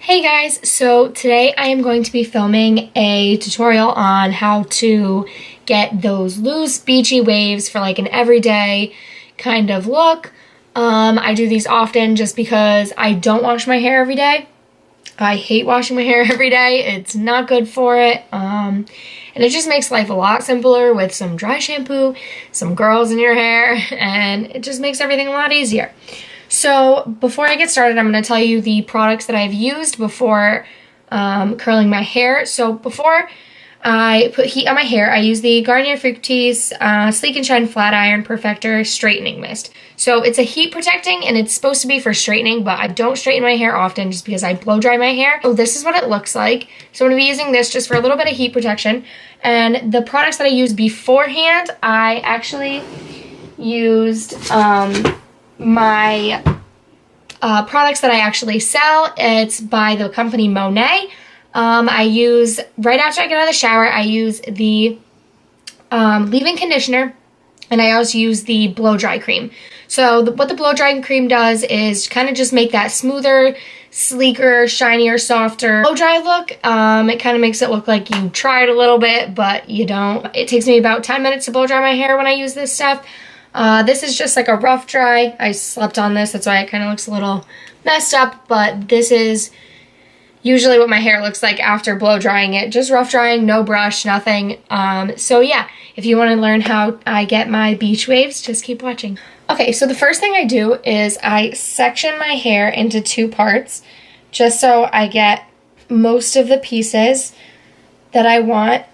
Hey guys, so today I am going to be filming a tutorial on how to get those loose beachy waves for like an everyday kind of look. I do these often just because I don't wash my hair every day. I hate washing my hair every day. It's not good for it. And it just makes life a lot simpler with some dry shampoo, some curls in your hair, and it just makes everything a lot easier. So before I get started, I'm going to tell you the products that I've used before curling my hair. So before I put heat on my hair, I use the Garnier Fructis Sleek and Shine Flat Iron Perfector Straightening Mist. So it's a heat protecting and it's supposed to be for straightening, but I don't straighten my hair often just because I blow dry my hair. So this is what it looks like. So I'm going to be using this just for a little bit of heat protection. And the products that I used beforehand, I actually used my products that I actually sell. It's by the company Monet. I use, right after I get out of the shower, I use the leave-in conditioner, and I also use the blow dry cream. So what the blow dry cream does is kind of just make that smoother, sleeker, shinier, softer blow dry look. It kind of makes it look like you tried a little bit, but you don't. It takes me about 10 minutes to blow dry my hair when I use this stuff. This is just like a rough dry. I slept on this, that's why it kind of looks a little messed up, but this is usually what my hair looks like after blow drying it. Just rough drying, no brush, nothing. So yeah, if you want to learn how I get my beach waves, just keep watching. Okay, so the first thing I do is I section my hair into two parts, just so I get most of the pieces that I want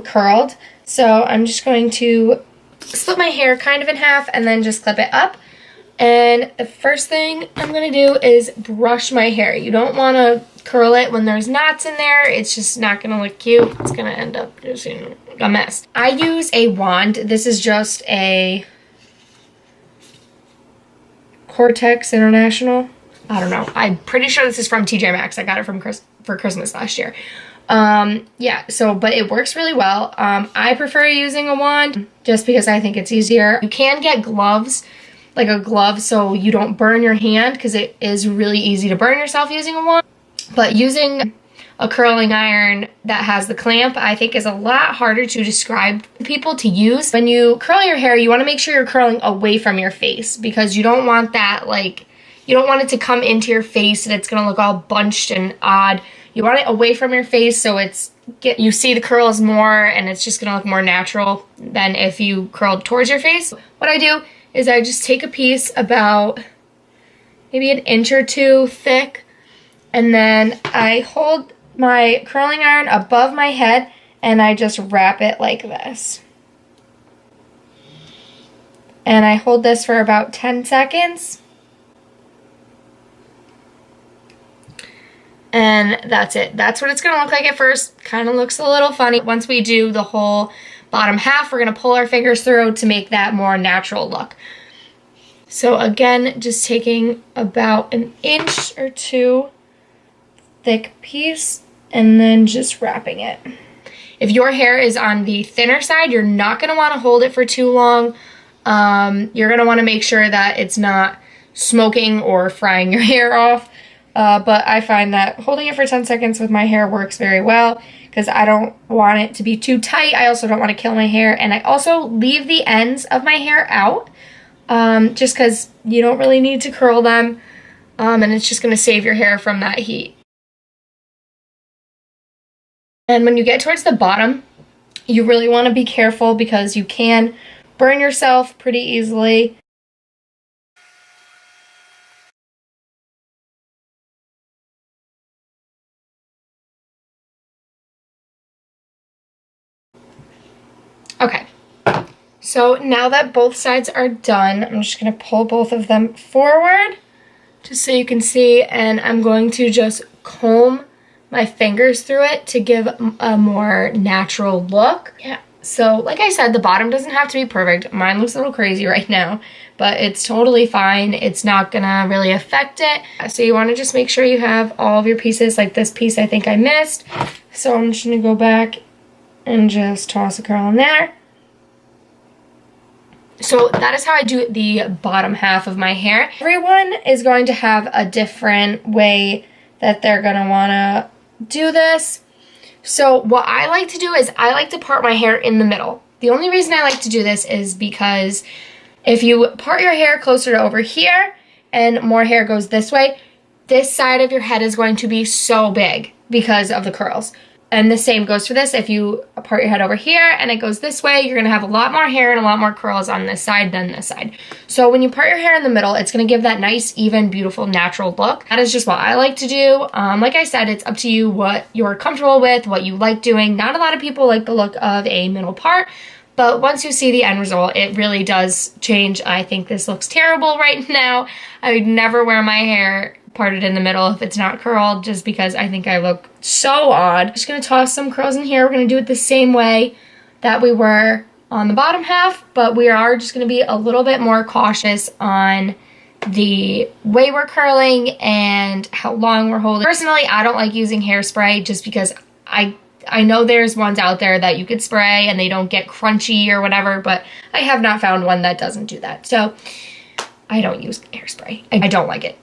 curled. So I'm just going to split my hair kind of in half and then just clip it up. And the first thing I'm going to do is brush my hair. You don't want to curl it when there's knots in there. It's just not going to look cute. It's going to end up just, a mess. I use a wand. This is just a Cortex International. I don't know. I'm pretty sure this is from TJ Maxx. I got it from for Christmas last year. Yeah, so, but it works really well. I prefer using a wand just because I think it's easier. You can get gloves, like a glove, so you don't burn your hand, because it is really easy to burn yourself using a wand. But using a curling iron that has the clamp, I think is a lot harder to describe to people to use. When you curl your hair, you want to make sure you're curling away from your face, because you don't want that, like, you don't want it to come into your face and it's going to look all bunched and odd. You want it away from your face so you see the curls more, and it's just going to look more natural than if you curled towards your face. What I do is I just take a piece about maybe an inch or two thick, and then I hold my curling iron above my head and I just wrap it like this. And I hold this for about 10 seconds. And that's it. That's what it's going to look like at first. Kind of looks a little funny. Once we do the whole bottom half, we're going to pull our fingers through to make that more natural look. So again, just taking about an inch or two thick piece and then just wrapping it. If your hair is on the thinner side, you're not going to want to hold it for too long. You're going to want to make sure that it's not smoking or frying your hair off. But I find that holding it for 10 seconds with my hair works very well, because I don't want it to be too tight. I also don't want to kill my hair. And I also leave the ends of my hair out, just because you don't really need to curl them. And it's just going to save your hair from that heat. And when you get towards the bottom, you really want to be careful, because you can burn yourself pretty easily. Okay, so now that both sides are done, I'm just going to pull both of them forward just so you can see, and I'm going to just comb my fingers through it to give a more natural look. Yeah, so like I said, the bottom doesn't have to be perfect. Mine looks a little crazy right now, but it's totally fine. It's not going to really affect it. So you want to just make sure you have all of your pieces. Like this piece I think I missed, so I'm just going to go back and just toss a curl in there. So that is how I do the bottom half of my hair. Everyone is going to have a different way that they're gonna wanna do this. So what I like to do is I like to part my hair in the middle. The only reason I like to do this is because if you part your hair closer to over here and more hair goes this way, this side of your head is going to be so big because of the curls. And the same goes for this. If you part your head over here and it goes this way, you're gonna have a lot more hair and a lot more curls on this side than this side. So when you part your hair in the middle, it's gonna give that nice, even, beautiful, natural look. That is just what I like to do. Like I said, it's up to you what you're comfortable with, what you like doing. Not a lot of people like the look of a middle part, but once you see the end result, it really does change. I think this looks terrible right now. I would never wear my hair parted in the middle if it's not curled, just because I think I look so odd. I'm just gonna toss some curls in here. We're gonna do it the same way that we were on the bottom half, but we are just gonna be a little bit more cautious on the way we're curling and how long we're holding. Personally, I don't like using hairspray just because I know there's ones out there that you could spray and they don't get crunchy or whatever, but I have not found one that doesn't do that. So I don't use hairspray. I don't like it.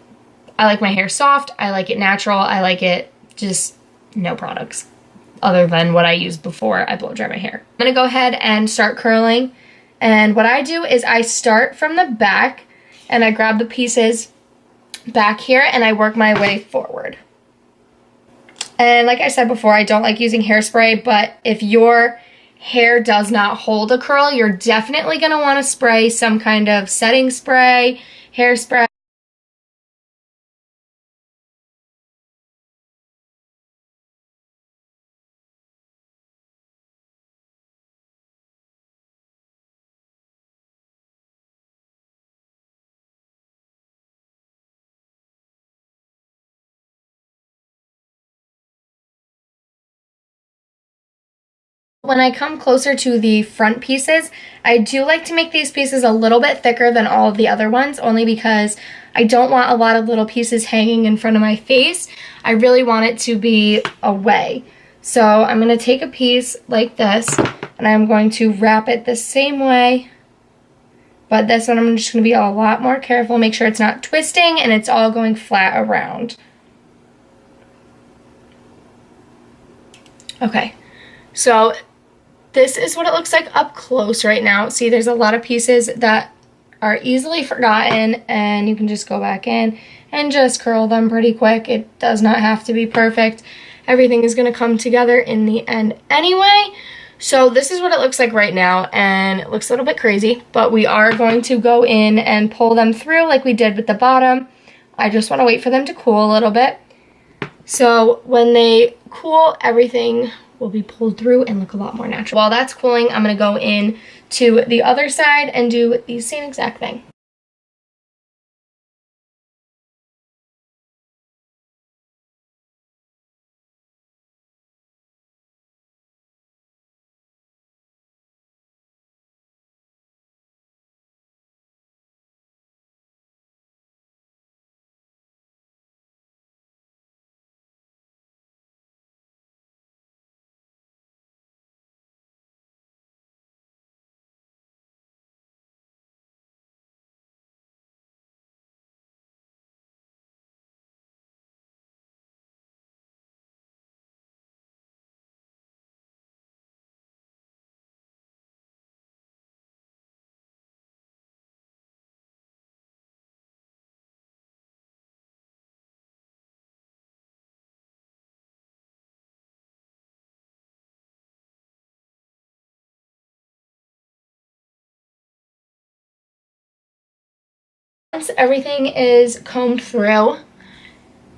I like my hair soft, I like it natural, I like it just no products other than what I used before I blow dry my hair. I'm gonna go ahead and start curling, and what I do is I start from the back and I grab the pieces back here and I work my way forward. And like I said before, I don't like using hairspray, but if your hair does not hold a curl, you're definitely gonna wanna spray some kind of setting spray, hairspray. When I come closer to the front pieces, I do like to make these pieces a little bit thicker than all of the other ones, only because I don't want a lot of little pieces hanging in front of my face. I really want it to be away. So I'm going to take a piece like this, and I'm going to wrap it the same way, but this one I'm just going to be a lot more careful, make sure it's not twisting and it's all going flat around. Okay, so this is what it looks like up close right now. See, there's a lot of pieces that are easily forgotten, and you can just go back in and just curl them pretty quick. It does not have to be perfect. Everything is going to come together in the end anyway. So this is what it looks like right now, and it looks a little bit crazy, but we are going to go in and pull them through like we did with the bottom. I just want to wait for them to cool a little bit. So when they cool, everything will be pulled through and look a lot more natural. While that's cooling, I'm going to go in to the other side and do the same exact thing. Once everything is combed through,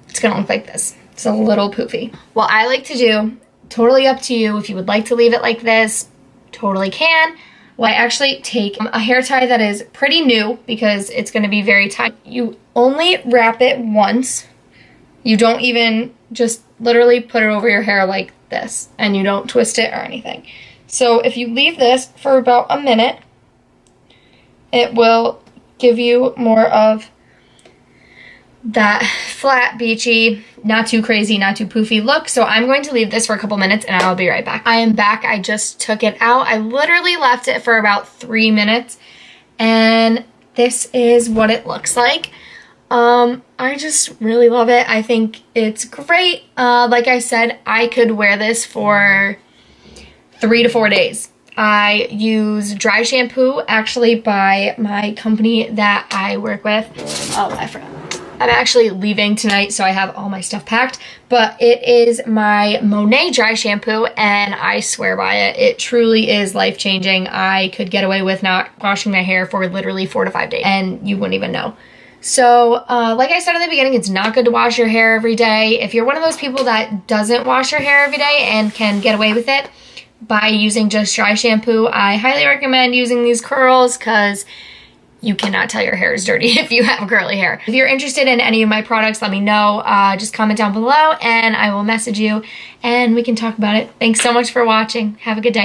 it's gonna look like this. It's a little poofy. What I like to do, totally up to you, if you would like to leave it like this, totally can. Well, I actually take a hair tie that is pretty new because it's gonna be very tight. You only wrap it once. You don't even just literally put it over your hair like this, and you don't twist it or anything. So if you leave this for about a minute, it will give you more of that flat, beachy, not too crazy, not too poofy look. So I'm going to leave this for a couple minutes and I'll be right back. I am back. I just took it out. I literally left it for about 3 minutes, and this is what it looks like. I just really love it. I think it's great. Like I said, I could wear this for 3 to 4 days. I use dry shampoo actually by my company that I work with. Oh, I forgot. I'm actually leaving tonight, so I have all my stuff packed, but it is my Monet dry shampoo, and I swear by it. It truly is life-changing. I could get away with not washing my hair for literally 4 to 5 days, and you wouldn't even know. So, like I said in the beginning, it's not good to wash your hair every day. If you're one of those people that doesn't wash your hair every day and can get away with it by using just dry shampoo, I highly recommend using these curls because you cannot tell your hair is dirty if you have curly hair. If you're interested in any of my products, let me know. Just comment down below and I will message you and we can talk about it. Thanks so much for watching. Have a good day.